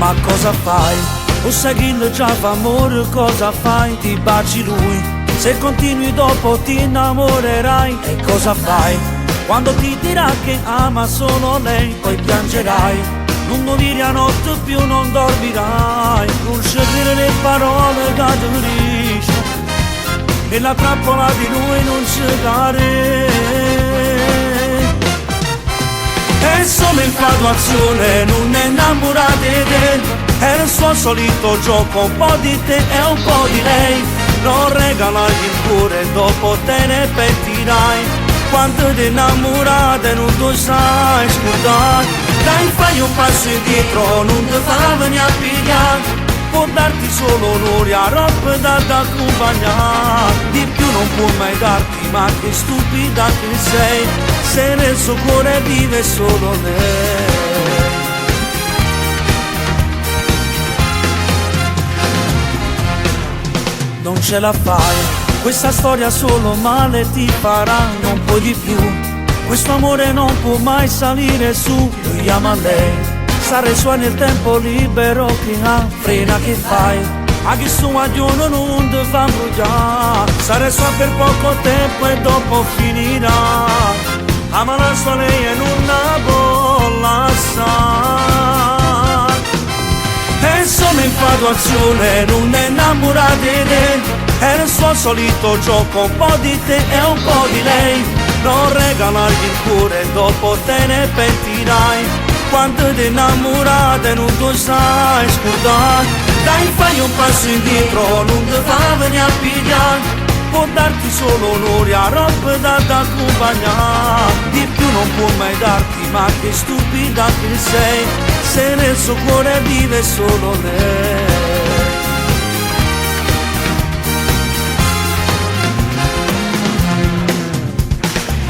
Ma cosa fai? O sai che già fa amore, cosa fai? Ti baci lui, se continui dopo ti innamorerai. E cosa fai? Quando ti dirà che ama solo lei, poi piangerai. Lungo la notte più non dormirai. Non scegliere le parole che ti dici, nella trappola di lui non cercare. È solo infatuazione, non è innamorata di te. È il suo solito gioco, un po' di te e un po' di lei. Non regalargli il cuore, dopo te ne pentirai. Quanto ti innamorate non tu sai scordare. Dai, fai un passo indietro, non ti fa venire a pigliare. Può darti solo onore a roba da accompagnare. Di più non può mai darti, ma che stupida che sei, se nel suo cuore vive solo lei. Non ce la fai, questa storia solo male ti farà, non puoi di più. Questo amore non può mai salire su, lui ama lei, sarà sua nel tempo libero che ha. Frena, che fai? A chi su agione non ti fa bruciare. Sarà sua per poco tempo e dopo finirà. Ama la sua lei e non la può lasciare. È solo infatuazione, non è innamorata di te. È il suo solito gioco, un po' di te e un po' di lei. Non regalargli il cuore, dopo te ne pentirai. Quanto ti innamorate non tu sai scordare. Dai, fai un passo indietro, non ti fa venire a pigliare. Può darti solo onore a roba da accompagnare. Di più non può mai darti, ma che stupida che sei, se nel suo cuore vive solo lei.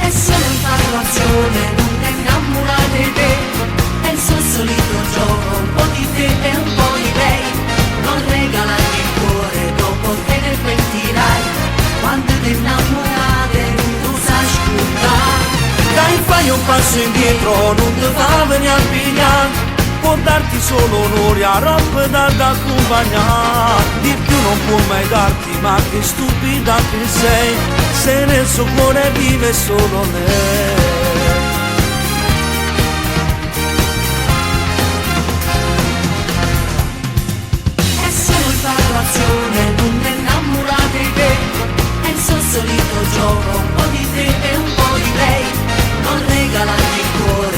È solo infatuazione, non è innamorata di te. È il suo solito gioco, un po' di te e un po' di lei. Non regalargli il cuore, dopo te ne pentirai. Quando ti innamorate non tu sai scordare. Dai, fai un passo indietro, non ti fa venire a pigliare. Può darti solo onore a roba da accompagnare. Di più non può mai darti, ma che stupida che sei, se nel suo cuore vive solo lei. È solo infatuazione, non è innamorata di te. È il suo solito gioco, un po' di te e un po' di lei. Non regalargli il cuore,